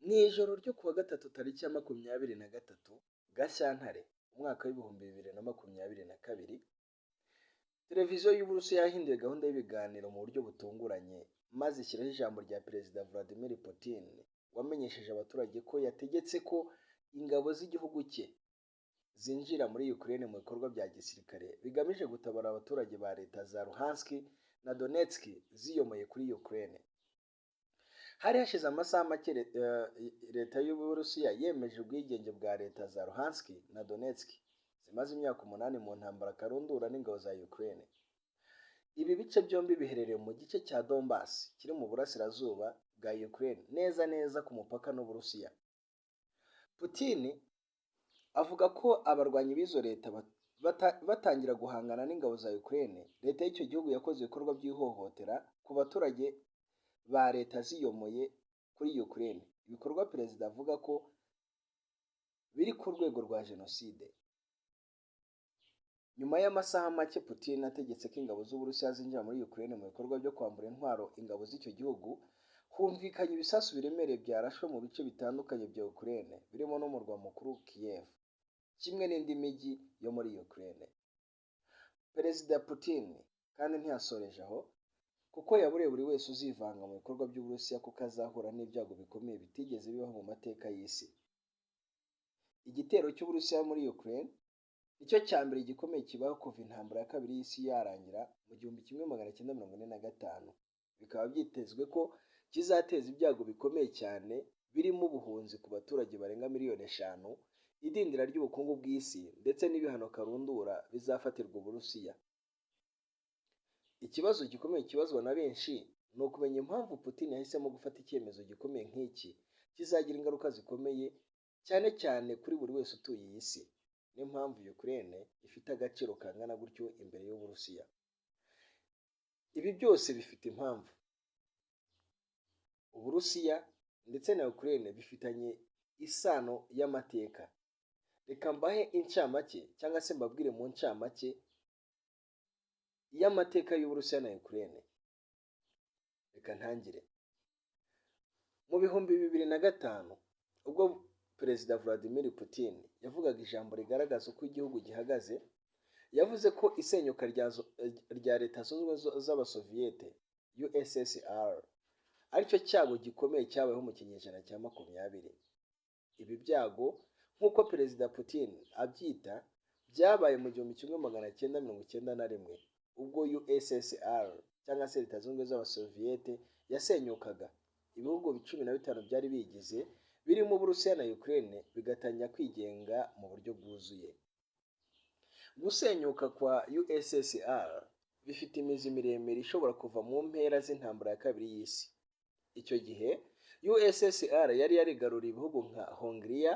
Mw'ijoro ryo kuwa gatatu tariki ya 23 Gashyantare umwaka w'ibihumbi 2022, televiziyo y'Uburusiya yahinduye gahunda y'ibiganiro mu buryo butunguranye maze ishyiraho ijambo rya Perezida Vradimir Putin wamenyesheje abaturage ko yategetse ko ingabo z'igihugu cye zinjira muri Ukraine mu bikorwa bya gisirikare bigamije gutabara abaturage ba leta za Luhansk na Donetsk ziyomoye kuri Ukraine. Hari hashize amasaha make leta y'Uburusiya yemeje ubwigenge bwa leta za Luhansk na Donetsk zimaze imyaka 8 mu ntambara karundura n'ingabo za Ukraine. Ibi bice byombi biherereye mu gice cya Donbass kiri mu burasirazuba bwa Ukraine neza ku mupaka n'Uburusiya. Putin avuga ko abarwanyi b'izo leta batangira guhangana n'ingabo za Ukraine, leta y'icyo gihugu yakoze ibikorwa by'ihohotera ku baturage ba leta ziyomoye kuri Ukraine, ibikorwa perezida avuga ko biri ku rwego rwa jenoside. Nyuma y'amasaha make Putin ategetse ko ingabo z'Uburusiya zinjira muri Ukraine mu bikorwa byo kwambura intwaro ingabo z'icyo gihugu, humvikanye ibisasu biremereye byarashwe mu bice bitandukanye bya Ukraine birimo n'umurwa mukuru Kiev, kimwe n'indi mijyi yo muri Ukraine. Perezida Putin kandi ntiyasoreje aho, kuko yaburiye buri wese uzivanga mu bikorwa by'Uburusiya kuko azahura n'ibyago bikomeye bitigeze bibaho mu mateka y'isi. Igitero cy'Uburusiya muri Ukraine nicyo cya mbere gikomeye kibaho kuva intambara ya kabiri y'isi yarangira mu 1945. Bikaba byitezwe ko kizateza ibyago bikomeye cyane birimo ubuhunzi ku baturage barenga miliyoni 5, idindira ry'ubukungu bw'isi ndetse n'ibihano karundura bizafatirwa Uburusiya. Ikibazo gikomeye kibazwa na benshi ni ukumenya impamvu Putin yahisemo gufata icyemezo gikomeye nk'iki kizagira ingaruka zikomeye cyane kuri buri wese utuye iyi si, n'impamvu Ukraine ifite agaciro kangana gutyo imbere y'Uburusiya. Ibi byose bifite impamvu. Uburusiya ndetse na Ukraine bifitanye isano y'amateka. Reka mbahe incamake cyangwa se mbabwire mu ncamake y'amateka y'Uburusiya na Ukraine. Reka ntangire. Mu 2005 ubwo Perezida Vradimir Putin yavugaga ijambo rigaragaza uko igihugu gihagaze, yavuze ko isenyuka rya leta zunze z'abasoviyete USSR aricyo cyago gikomeye cyabayeho mu kinyejana cya 20. Ibi byago nk'uko Perezida Putin abyita byabaye mu 1991 ubwo USSR cyangwa se leta zunze z'abasoviyete yasenyukaga. Ibihugu 15 byari bigize birimo Uburusiya na Ukraine bigatangira kwigenga mu buryo bwuzuye. Gusenyuka kwa USSR bifite imizi miremire ishobora kuva mu mpera z'intambara ya kabiri y'isi. Icyo gihe USSR yari yarigaruriye ibihugu nka Hongria,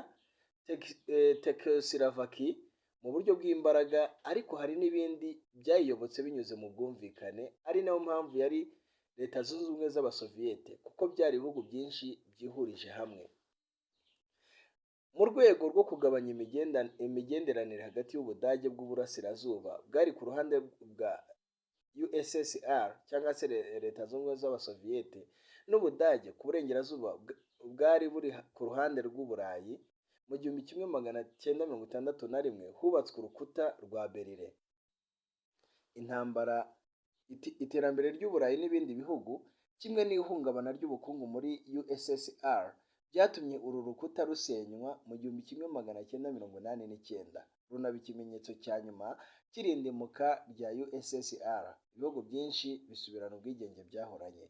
Czechoslovakia mu buryo bw'imbaraga, ariko hari n'ibindi byayiyobotse binyuze mu bwumvikane, ari nayo mpamvu yari leta zunze ubumwe z'abasoviyete, kuko byari ibihugu byinshi byihurije hamwe. Mu rwego rwo kugabanya imigenderanire hagati y'Ubudage bw'uburasirazuba bwari ku ruhande bwa USSR cyangwa se leta zunze ubumwe z'abasoviyete n'Ubudage ku burengerazuba bwari buri ku ruhande rw'Uburayi, mu 1961 hubatswe urukuta rwa Berire. Intambara, iterambere ry'Uburayi n'ibindi bihugu kimwe n'ihungabana ry'ubukungu muri USSR byatumye uru rukuta rusenywa mu 1989, runaba ikimenyetso cya nyuma cy'irindimuka rya USSR. Ibihugu byinshi bisubirana ubwigenge byahoranye.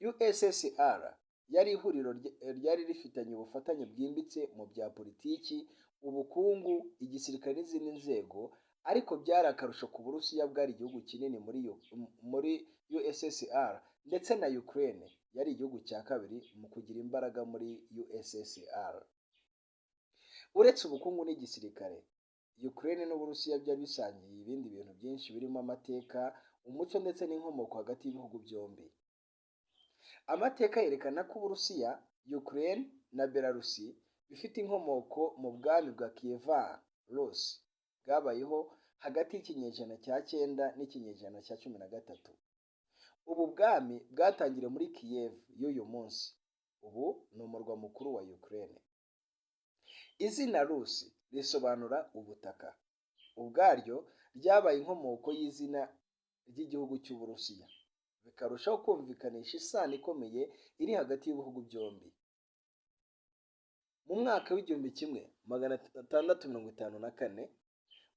USSR yari ihuriro ryari rifitanye ubufatanye bwimbitse mu bya politiki, ubukungu, igisirikare n'izindi nzego, ariko byari akarusho ku Burusiya bwari igihugu kinini muri USSR, ndetse na Ukraine yari igihugu cya kabiri mu kugira imbaraga muri USSR. Uretse ubukungu n'igisirikare, Ukraine n'Uburusiya byari bisangiye ibindi bintu byinshi birimo amateka, umuco ndetse n'inkomoko hagati y'ibihugu byombi. Amateka yerekana ko Uburusiya, Ukraine na Belarusi bifite inkomoko mu bwami bwa Kievan-Rus bwabayeho hagati y'ikinyejana cya 9 n'ikinyejana cya 13. Ubu bwami bwatangiriye muri Kiev y'uyu munsi, ubu ni umurwa mukuru wa Ukraine. Izina Rusi risobanura ubutaka, ubwaryo ryabaye inkomoko y'izina ry'igihugu cy'Uburusiya, bikarushaho kumvikanisha isano ikomeye iri hagati y'ibihugu byombi. Mu mwaka w'1654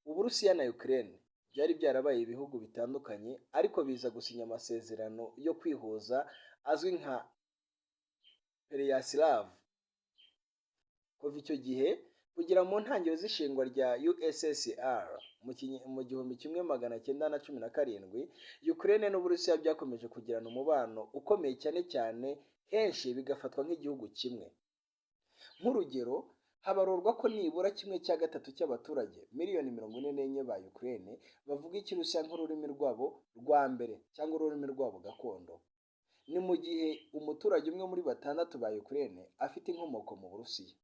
Uburusiya na Ukraine byari byarabaye ibihugu bitandukanye, ariko biza gusinya amasezerano yo kwihuza azwi nka Pereyaslav. Kuva icyo gihe kugera mu ntangiriro z'ishingwa rya USSR mu 1917, Ukraine n'Uburusiya byakomeje kugirana umubano ukomeye cyane cyane, henshi bigafatwa nk'igihugu kimwe. Nk'urugero, habarurwa ko nibura 1/3 cy'abaturage miliyoni 44 ba Ukraine bavuga Ikirusiya nk'ururimi rwabo rwa mbere cyangwa ururimi rwabo gakondo. Ni mu gihe umuturage umwe muri 6 ba Ukraine afite inkomoko mu Burusiya.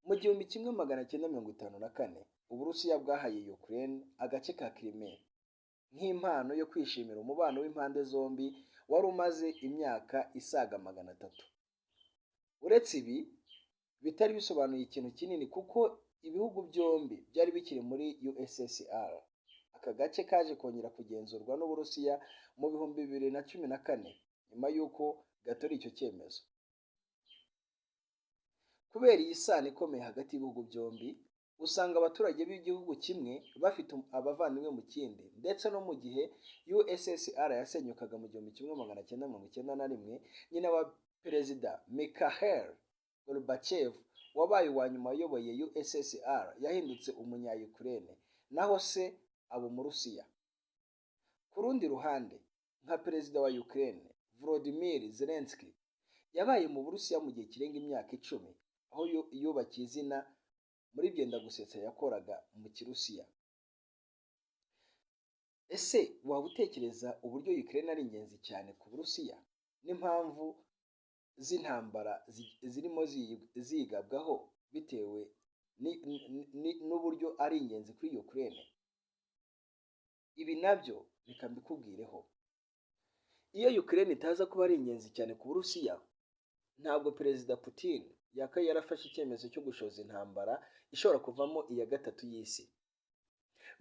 Mu 1954 Uburusiya bwahaye Ukraine agace ka Crimea nk'impano yo kwishimira umubano w'impande zombi wari umaze imyaka isaga 300. Uretse ibi bitari bisobanuye ikintu kinini, kuko ibihugu byombi byari bikiri muri USSR. Aka gace kaje kongera kugenzurwa n'Uburusiya mu 2014 nyuma y'uko gatora icyo cyemezo. Kubera iyi sano ikomeye hagati y'ibihugu byombi, usanga abaturage b'igihugu kimwe bafite abavandimwe mu kindi, ndetse no mu gihe USSR yasenyukaga mu 1991, nyina wa Perezida Mikhail Gorbachev wabaye uwa nyuma wayoboye USSR yahindutse umunya-Ukraine, naho se abo mu Rusiya. Ku rundi ruhande, nka perezida wa Ukraine Volodymyr Zelensky yabaye mu Burusiya mu gihe kirenga imyaka 10, aho yubakiye izina muri byenda gusetsa yakoraga mu Kirusiya. Ese waba utekereza uburyo Ukraine ari ingenzi cyane ku Burusiya n'impamvu z'intambara zirimo zigabwaho bitewe n'uburyo ari ingenzi kuri Ukraine? Ibi nabyo reka mbikubwireho. Iyo Ukraine itaza kuba ari ingenzi cyane ku Burusiya, ntabwo Perezida Putin yakaye yarafashe icyemezo cyo gushoza intambara ishobora kuvamo iya gatatu y'isi.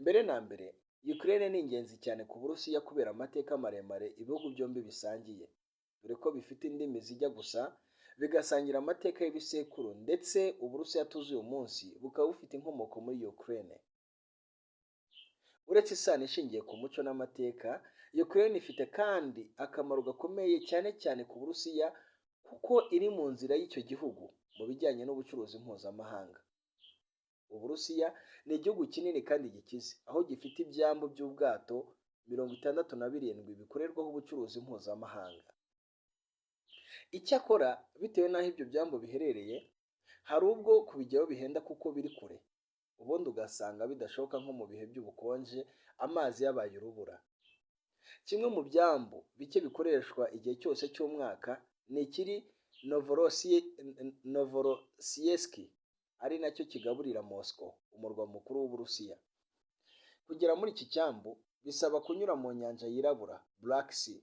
Mbere na mbere, Ukraine ni ingenzi cyane ku Burusiya kubera amateka maremare ibihugu byombi bisangiye, dore ko bifite indimi zijya gusa, bigasangira amateka y'ibisekuru, ndetse Uburusiya tuzi uyu munsi bukaba bufite inkomoko muri Ukraine. Uretse isano ishingiye ku muco n'amateka, Ukraine ifite kandi akamaro gakomeye cyane cyane ku Burusiya, kuko iri mu nzira y'icyo gihugu mu bijyanye n'ubucuruzi mpuzamahanga. Uburusiya ni igihugu kinini kandi gikize, aho gifite ibyambu by'ubwato 67 bikorerwaho ubucuruzi mpuzamahanga. Icyakora bitewe n'aho ibyo byambu biherereye, hari ubwo kubigeraho bihenda kuko biri kure, ubundi ugasanga bidashoboka nko mu bihe by'ubukonje amazi yabaye urubura. Kimwe mu byambu bike bikoreshwa igihe cyose cy'umwaka ni ikiri Novorossiysk, ari nacyo kigaburira Moscow, umurwa mukuru w'Uburusiya. Kugera muri iki cyambu bisaba kunyura mu nyanja yirabura Black Sea.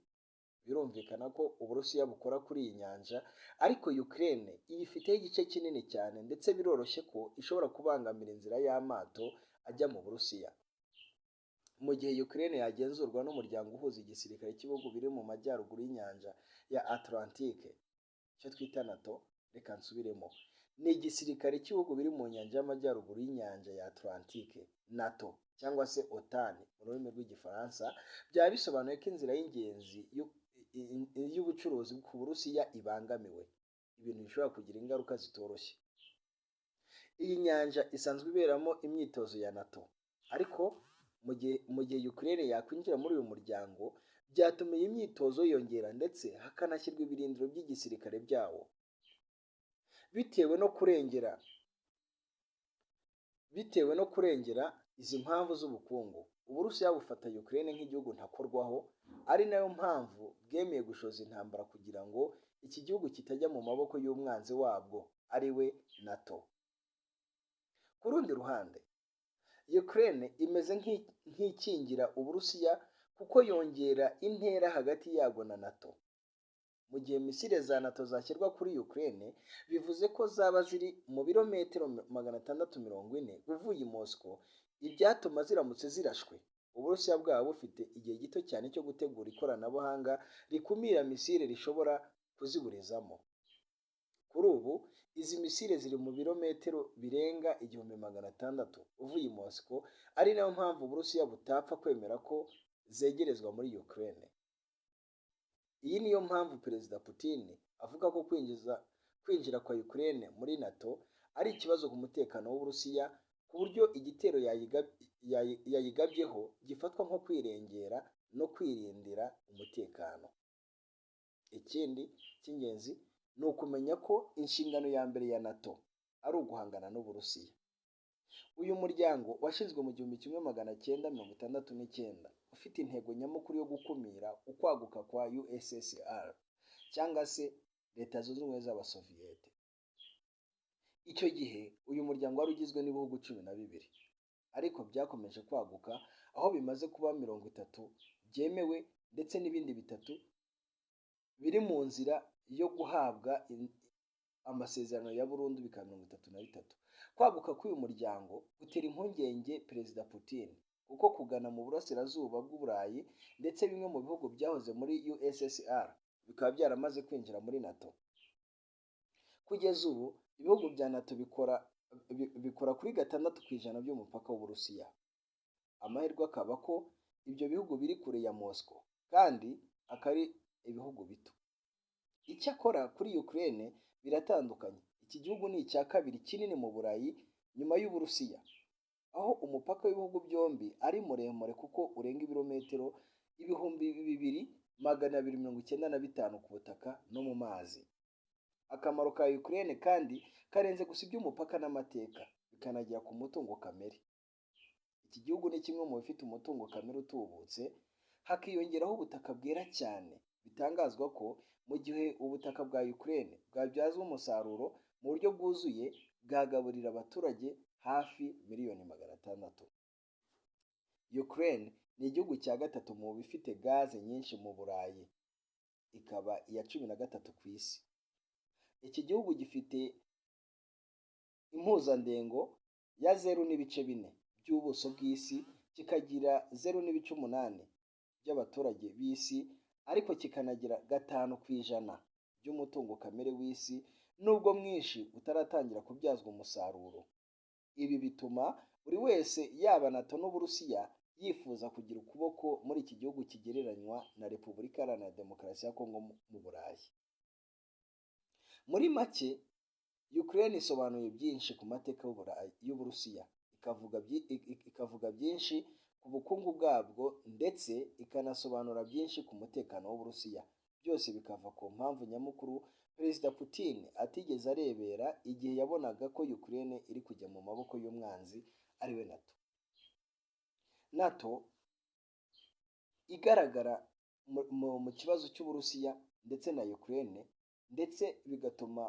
Birumvikana ko Uburusiya bukora kuri iyi nyanja, ariko Ukraine iyifiteho igice kinini cyane, ndetse biroroshye ko ishobora kubangamira inzira y'amato ajya mu Burusiya. Mu gihe Ukraine yagenzurwa n'umuryango uhuza igisirikare cy'ibihugu biri mu majyaruguru y'inyanja ya Atlantique, icyo twita NATO, reka nsubiremo, ni igisirikare cy'ibihugu biri mu nyanja y'amajyaruguru y'inyanja ya Atlantique, NATO cyangwa se OTAN mu rurimi rw'igifaransa, byaba bisobanuye ko inzira y'ingenzi y'ubucuruzi ku Burusiya ibangamiwe, ibintu bishobora kugira ingaruka zitoroshye. Iyi nyanja isanzwe iberamo imyitozo ya NATO, ariko mu gihe Ukraine yakwinjira muri uyu muryango, byatuma iyi myitozo yiyongera, ndetse hakanashyirwa ibirindiro by'igisirikare byawo. Bitewe no kurengera izi mpamvu z'ubukungu, Uburusiya bufata Ukraine nk'igihugu ntakorwaho, ari nayo mpamvu bwemeye gushoza intambara kugira ngo iki gihugu kitajya mu maboko y'umwanzi wabwo, ari we NATO. Ku rundi ruhande, Ukraine imeze nk'ikingira Uburusiya kuko yongera intera hagati yabwo na NATO. mu gihe misile za NATO zashyirwa kuri Ukraine bivuze ko zaba ziri mu birometero 640 uvuye i Moscow, ibyatuma ziramutse zirashwe Uburusiya bwaba bufite igihe gito cyane cyo gutegura ikoranabuhanga rikumira misile rishobora kuziburizamo. Kuri ubu izi misile ziri mu birometero birenga 1600 uvuye i Moscow, ari nayo mpamvu Uburusiya butapfa kwemera ko zegerezwa muri Ukraine. Iyi niyo mpamvu Perezida Putin avuga ko kwinjira kwa Ukraine muri NATO ari ikibazo ku mutekano w'Uburusiya, ku buryo igitero yayigabyeho gifatwa nko kwirengera no kwirindira umutekano. Ikindi cy'ingenzi ni ukumenya ko inshingano ya mbere ya NATO ari uguhangana n'Uburusiya. Uyu muryango washinzwe mu 1969 ufite intego nyamukuru yo gukumira ukwaguka kwa USSR cyangwa se Leta Zunze Ubumwe z'Abasoviyete. Icyo gihe uyu muryango wari ugizwe n'ibihugu 12, ariko byakomeje kwaguka aho bimaze kuba 30 byemewe ndetse n'ibindi 3 biri mu nzira yo guhabwa amasezerano ya burundu bikaba 33. Kwaguka k'uyu muryango gutera impungenge Perezida Putin, kuko kugana mu burasirazuba bw'Uburayi ndetse bimwe mu bihugu byahoze muri USSR bikaba byaramaze kwinjira muri NATO. Kugeza ubu ibihugu bya NATO bikora kuri 6% by'umupaka w'Uburusiya. Amahirwe akaba ko ibyo bihugu biri kure ya Moscow kandi akari ibihugu bito. Icyakora kuri Ukraine biratandukanye. Iki gihugu ni icya kabiri kinini mu Burayi nyuma y'Uburusiya, aho umupaka w'ibihugu byombi ari muremure kuko urenga ibirometero 2295 ku butaka no mu mazi. Akamaro ka Ukraine kandi karenze gusa iby'umupaka n'amateka, bikanagera ku mutungo kamere. Iki gihugu ni kimwe mu bifite umutungo kamere utubutse, hakiyongeraho ubutaka bwera cyane. Bitangazwa ko mu gihe ubutaka bwa Ukraine bwabyazwa umusaruro mu buryo bwuzuye, bwagaburira abaturage hafi miliyoni 600. Ukraine ni igihugu cya gatatu mu bifite gaze nyinshi mu Burayi, ikaba iya 13 ku isi. Iki gihugu gifite impuzandengo ya 0.4 by'ubuso bw'isi, kikagira 0.8 by'abaturage b'isi, ariko kikanagira 5% by'umutungo kamere w'isi, nubwo mwinshi utaratangira kubyazwa umusaruro. Ibi bituma buri wese yaba NATO n'Uburusiya yifuza kugira ukuboko muri iki gihugu kigereranywa na Repubulika Iharanira Demokarasi ya Kongo mu Burayi. Muri make, Ukraine isobanuye byinshi ku mateka y'Uburusiya, ikavuga byinshi ku bukungu bwabwo ndetse ikanasobanura byinshi ku mutekano w'Uburusiya. Byose bikava ku mpamvu nyamukuru Perezida Putin atigeze arebera igihe yabonaga ko Ukraine iri kujya mu maboko y'umwanzi ariwe NATO. NATO igaragara mu kibazo cy'Uburusiya ndetse na Ukraine, ndetse bigatuma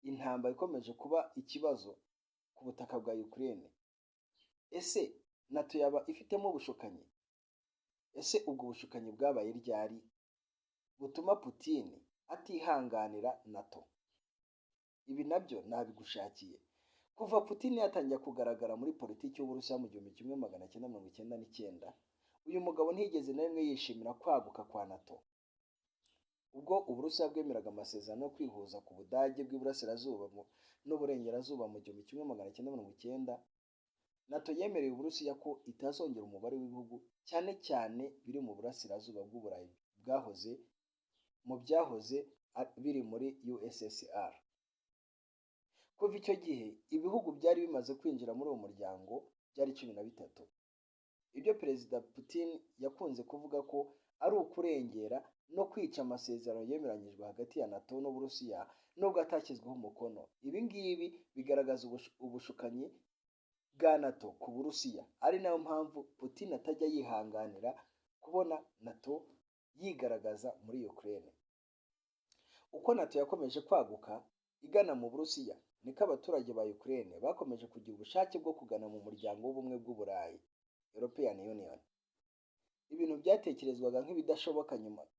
intambara ikomeje kuba ikibazo ku butaka bwa Ukraine. Ese NATO yaba ifitemo ubushukanyi? Ese ubwo bushukanyi bwabaye ryari butuma Putin atihanganira NATO? Ibi nabyo nabigushakiye. Kuva Putin yatangiye kugaragara muri politiki y'Uburusiya mu 1999, uyu mugabo ntigeze na rimwe yishimira kwaguka kwa NATO. Ubwo Uburusiya bwemeraga amasezerano yo kwihuza ku Budage bw'iburasirazuba n'uburengerazuba mu 1990, NATO yemereye Uburusiya ko itazongera umubare w'ibihugu cyane cyane biri mu burasirazuba bw'Uburayi byahoze biri muri USSR. Kuva icyo gihe ibihugu byari bimaze kwinjira muri uwo muryango byari 13. Ibyo Perezida Putin yakunze kuvuga ko ari ukurengera no kwica amasezerano yemeranyijwe hagati ya NATO n'Uburusiya nubwo atashyizweho umukono. Ibi ngibi bigaragaza ubushukanyi bwa NATO ku Burusiya, ari nayo mpamvu Putin atajya yihanganira kubona NATO yigaragaza muri Ukraine. Uko NATO yakomeje kwaguka igana mu Burusiya, niko abaturage ba Ukraine bakomeje kugira ubushake bwo kugana mu muryango w'ubumwe bw'Uburayi, European Union. ibintu byatekerezwaga nk'ibidashoboka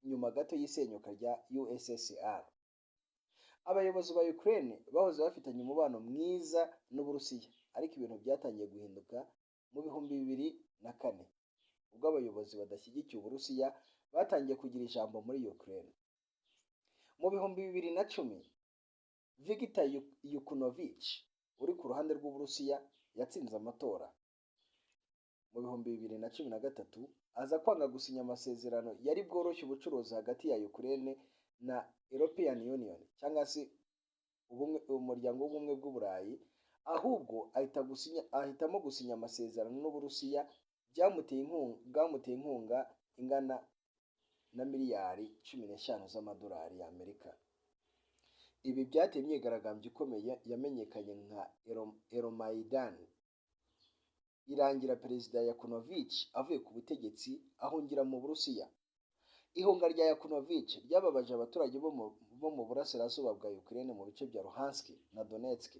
nyuma gato y'isenyuka rya USSR. Abayobozi ba Ukraine bahoze bafitanye umubano mwiza n'Uburusiya, ariko ibintu byatangiye guhinduka mu 2004 ubwo abayobozi badashyigikiye Uburusiya batangiye kugira ijambo muri Ukraine. Mu 2010 Viktor Yanukovych uri ku ruhande rw'Uburusiya yatsinze amatora. Mu 2013 aza kwanga gusinya amasezerano yari bworoshye ubucuruzi hagati ya Ukraine na European Union cyangwa se umuryango w'ubumwe bw'Uburayi, ahubwo ahitamo gusinya amasezerano n'Uburusiya bwamuteye inkunga ingana na miliyari 15 z'amadolari y'Amerika. Ibi byateye imyigaragambyo ikomeye yamenyekanye nka Euromaidan. Irangira Perezida Yanukovych avuye ku butegetsi ahungira mu Burusiya. Ihunga rya Yanukovych ryababaje abaturage bo mu burasirazuba bwa Ukraine mu bice bya Luhansk na Donetsk.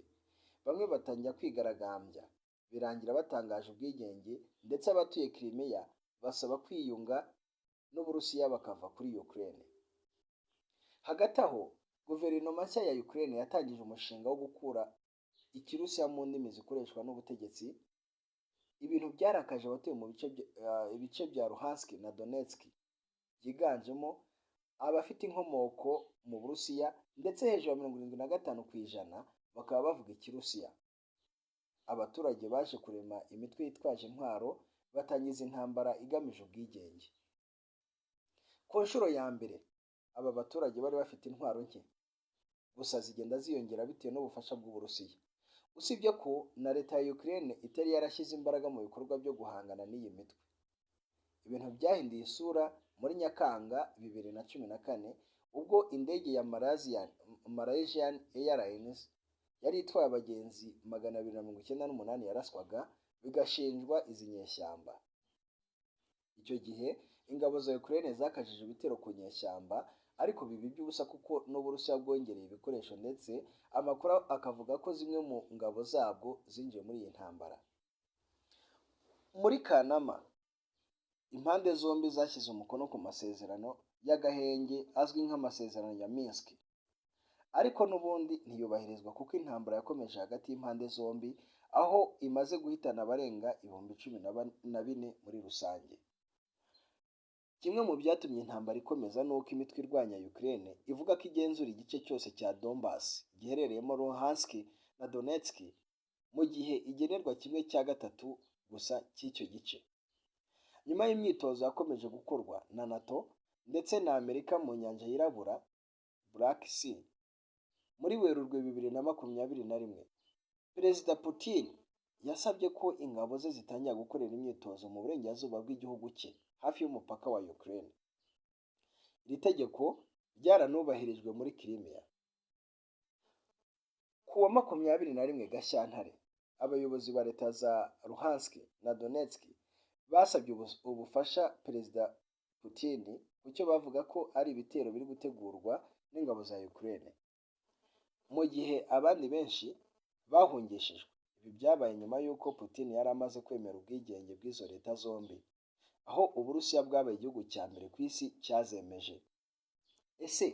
Bamwe batangira kwigaragambya, birangira batangaje ubwigenge, ndetse abatuye Crimea basaba kwiyunga n'Uburusiya bakava kuri Ukraine. Hagati aho, guverinoma nshya ya Ukraine yatangije umushinga wo gukura Ikirusiya mu ndimi zikoreshwa n'ubutegetsi. Ibintu byarakaje abatuye mu ibice bya Luhansk na Donetsk, byiganjemo abafite inkomoko mu Burusiya, ndetse hejuru ya 75% bakaba bavuga Ikirusiya. Abaturage baje kurema imitwe yitwaje intwaro batangiza intambara igamije ubwigenge. Ku nshuro ya mbere aba baturage bari bafite intwaro nke, gusa zigenda ziyongera bitewe n'ubufasha bw'Uburusiya. Usibye ko na leta ya Ukraine itari yarashyize imbaraga mu bikorwa byo guhangana n'iyi mitwe. Ibintu byahinduye isura muri Nyakanga 2014 ubwo indege ya Malaysian Airlines yari itwaye abagenzi 298 yaraswaga, bigashinjwa izi nyeshyamba. Icyo gihe ingabo za Ukraine zakajije ibitero ku nyeshyamba, ariko bibi by'ubusa kuko n'Uburusiya bwongereye ibikoresho, ndetse amakuru akavuga ko zimwe mu ngabo zabwo zinjiye muri iyi ntambara. Muri Kanama, impande zombi zashyize umukono ku masezerano y'agahenge azwi nk'amasezerano ya Minsk, ariko n'ubundi ntiyubahirizwa kuko intambara yakomeje hagati y'impande zombi, aho imaze guhitana abarenga 14,000 muri rusange. Kimwe mu byatumye intambara ikomeza nuko imitwe irwanya Ukraine ivuga ko igenzura igice cyose cya Donbas giherereyemo Luhansk na Donetsk, mu gihe igenerwa 1/3 gusa cy'icyo gice. Nyuma y'imyitozo yakomeje gukorwa na NATO ndetse na Amerika mu nyanja yirabura Black Sea muri Werurwe 2021, Perezida Putin yasabye ko ingabo ze zitangira gukorera imyitozo mu burengerazuba bw'igihugu cye hafi y'umupaka wa Ukraine. Iri tegeko ryaranubahirijwe muri Crimea. Ku wa 21 Gashyantare, abayobozi ba leta za Luhansk na Donetsk basabye ubufasha Perezida Putin ku cyo bavuga ko ari ibitero biri gutegurwa n'ingabo za Ukraine, mu gihe abandi benshi bahungishijwe. Ibi byabaye nyuma y'uko Putin yari amaze kwemera ubwigenge bw'izo leta zombi, aho Uburusiya bwabaye igihugu cya mbere ku isi cyazemeje. Ese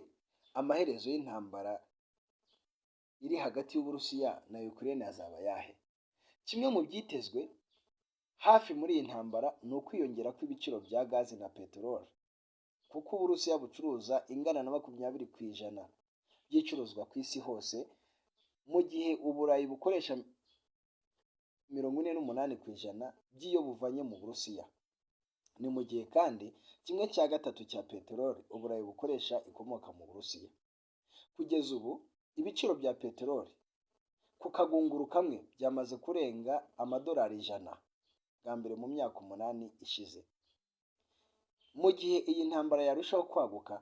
amaherezo y'intambara iri hagati y'Uburusiya na Ukraine azaba yahe? Kimwe mu byitezwe hafi muri iyi ntambara ni ukwiyongera kw'ibiciro bya gazi na peteroli, kuko Uburusiya bucuruza ingana na 20% by'icuruzwa ku isi hose, mu gihe Uburayi bukoresha 48% by'iyo buvanye mu Burusiya. Ni mu gihe kandi 1/3 cya peteroli Uburayi bukoresha ikomoka mu Burusiya. Kugeza ubu ibiciro bya peteroli ku kagunguru kamwe byamaze kurenga $100 bwa mbere mu myaka 8 ishize. Mu gihe iyi ntambara yarushaho kwaguka,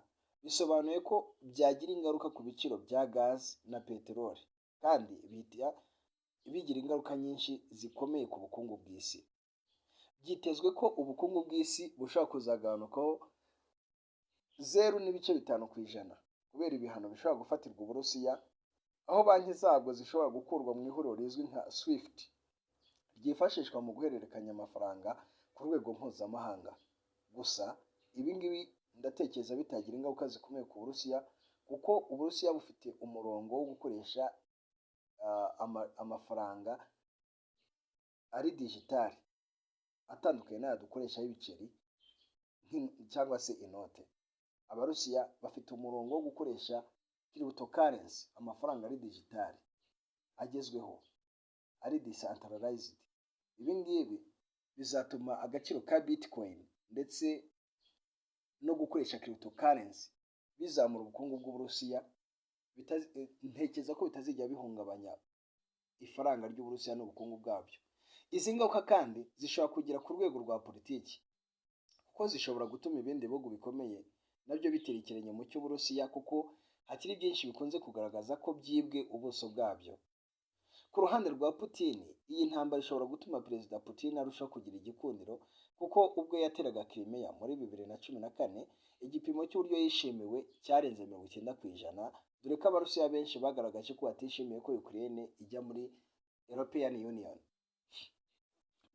bisobanuye ko byagira ingaruka ku biciro bya gazi na peteroli, kandi bigira ingaruka nyinshi zikomeye ku bukungu bw'isi. Byitezwe ko ubukungu bw'isi bushobora kuzagabanukaho 0.5% kubera ibihano bishobora gufatirwa Uburusiya, aho banki zabwo zishobora gukurwa mu ihuriro rizwi nka SWIFT ryifashishwa mu guhererekanya amafaranga ku rwego mpuzamahanga. gusa ibi ngibi ndatekereza bitagira ingaruka zikomeye ku Burusiya kuko Uburusiya bufite umurongo wo gukoresha amafaranga ari digitali atandukanye n'aya dukoresha y'ibiceri cyangwa se inote. Abarusiya bafite umurongo wo gukoresha cryptocurrency, amafaranga ari digitali agezweho, ari decentralized. Ibi ngibi bizatuma agaciro ka Bitcoin ndetse no gukoresha cryptocurrency bizamura ubukungu bw'Uburusiya. Ntekereza ko bitazijya bihungabanya ifaranga ry'Uburusiya n'ubukungu bwabyo. Izi ngaruka kandi zishobora kugera ku rwego rwa politiki kuko zishobora gutuma ibindi bihugu bikomeye nabyo bitera ikirenge mu cy'Uburusiya kuko hakiri byinshi bikunze kugaragaza ko byibwe ubuso bwabyo. Ku ruhande rwa Putin, iyi ntambara ishobora gutuma Perezida Putin arushaho kugira igikundiro kuko ubwo yateraga Crimea muri 2014 igipimo cy'uburyo yishimiwe cyarenze 90%, dore ko Abarusiya benshi bagaragaje ko batishimiye ko Ukraine ijya muri European Union.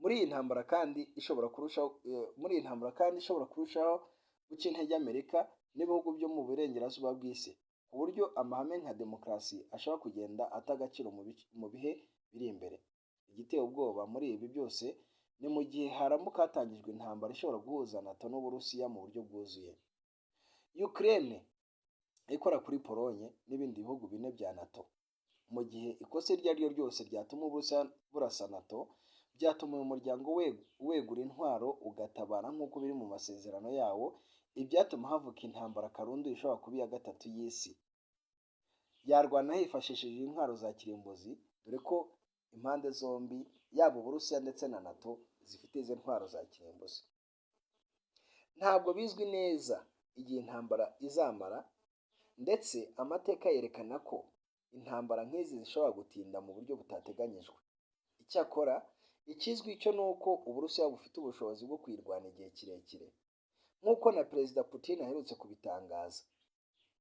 Muri iyi ntambara kandi ishobora kurushaho guca intege Amerika n'ibihugu byo mu burengerazuba bw'isi ku buryo amahame nka demokarasi ashobora kugenda ata agaciro mu bihe biri imbere. Igiteye ubwoba muri ibi byose ni mu gihe haramuka hatangijwe intambara ishobora guhuza NATO n'Uburusiya mu buryo bwuzuye. Ukraine ikora kuri Polonye n'ibindi bihugu bine bya NATO. Mu gihe ikosa iryo ari ryo ryose ryatuma Uburusiya burasa NATO, byatuma uyu muryango wegura intwaro ugatabara nk'uko biri mu masezerano yawo, ibyatuma havuka intambara karundu ishobora kuba iya gatatu y'isi. Yarwana hifashishije intwaro za kirimbuzi, dore ko impande zombi yaba Uburusiya ndetse na NATO zifite izi ntwaro za kirimbuzi. Ntabwo bizwi neza igihe intambara izamara, ndetse amateka yerekana ko intambara nk'izi zishobora gutinda mu buryo butateganyijwe. Icyakora ikizwi cyo ni uko Uburusiya bufite ubushobozi bwo kwirwana igihe kirekire, nk'uko na Perezida Putin aherutse kubitangaza,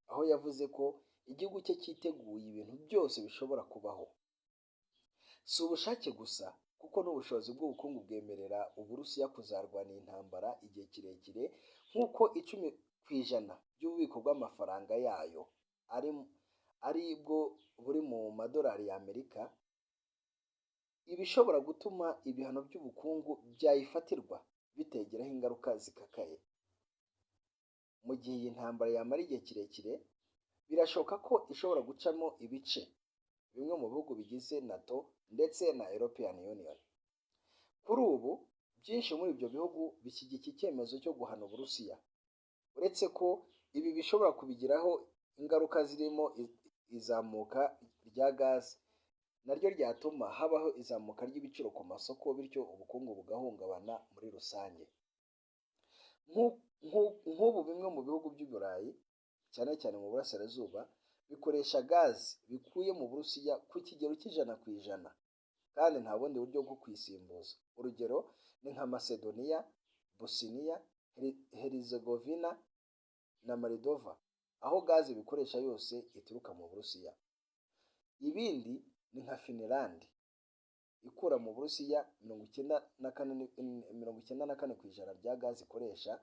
aho yavuze ko igihugu cye cyiteguye ibintu byose bishobora kubaho. Si ubushake gusa kuko n'ubushobozi bw'ubukungu bwemerera Uburusiya kuzarwana iyi ntambara igihe kirekire, nk'uko 10% by'ububiko bw'amafaranga yayo ari bwo buri mu madolari y'Amerika. Ibishobora gutuma ibihano by'ubukungu byayifatirwa bitegeraho ingaruka zikakaye. Mu gihe iyi ntambara yamara igihe kirekire, birashoboka ko ishobora gucamo ibice bimwe mu bihugu bigize NATO ndetse na European Union. Kuri ubu byinshi muri ibyo bihugu bishyigikiye icyemezo cyo guhana Uburusiya, uretse ko ibi bishobora kubigiraho ingaruka zirimo izamuka rya gazi naryo ryatuma habaho izamuka ry'ibiciro ku masoko, bityo ubukungu bugahungabana muri rusange. Nk'ubu bimwe mu bihugu by'Uburayi cyane cyane mu burasirazuba bikoresha gazi bikuye mu Burusiya ku kigero cy'100%, kandi nta bundi buryo bwo kwisimbuza. Urugero ni nka Macedonia, Bosnia, Herzegovina na Moldova, aho gazi bikoresha yose ituruka mu Burusiya. Ibindi ni nka Finland ikura mu Burusiya 94% bya gazi ikoresha,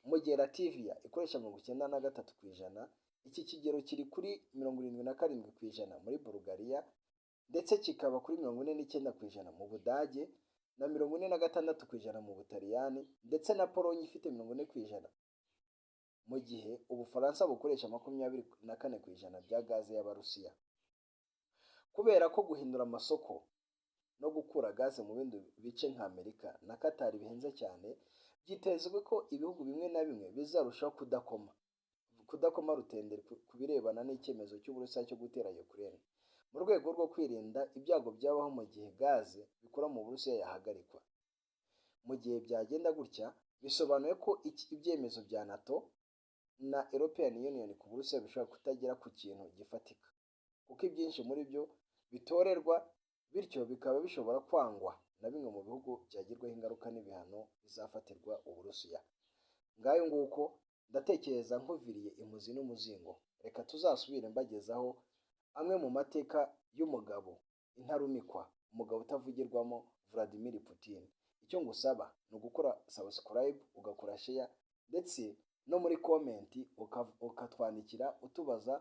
mu gihe Latvia ikoresha 93%. Iki kigero kiri kuri 77% muri Bulgaria, ndetse kikaba kuri 49% mu Budage na 46% mu Butaliyani, ndetse na Polonye ifite 40%, mu gihe Ubufaransa bukoresha 24% bya gazi y'Abarusiya. Kubera ko guhindura amasoko no gukura gaze mu bindi bice nka Amerika na Qatar bihenze cyane, byitezwe ko ibihugu bimwe na bimwe bizarushaho kudakoma rutenderi ku birebana n'icyemezo cy'Uburusiya cyo gutera Ukraine, mu rwego rwo kwirinda ibyago byabaho mu gihe gaze bikora mu Burusiya yahagarikwa. Mu gihe byagenda gutya, bisobanuye ko ibyemezo bya NATO na European Union ku Burusiya bishobora kutagera ku kintu gifatika, kuko ibyinshi muri byo bitorerwa, bityo bikaba bishobora kwangwa na bimwe mu bihugu byagirwaho ingaruka n'ibihano bizafatirwa Uburusiya. Ngayo nguko ndatekereza nkuviriye imuzi n'umuzingo. Reka tuzasubire mbagezaho amwe mu mateka y'umugabo intarumikwa, umugabo utavugirwamo, Vladimir Putin. icyo ngusaba ni ugukora subscribe, ugakora share, ndetse no muri comment ukatwandikira utubaza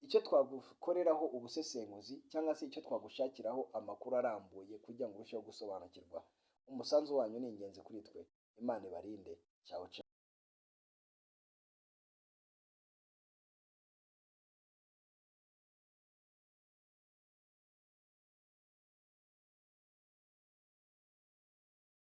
icyo twagukoreraho ubusesenguzi cyangwa se icyo twagushakiraho amakuru arambuye kugira ngo urusheho gusobanukirwa. Umusanzu wanyu ni ingenzi kuri twe. Imana ibarinde. Ciao ciao.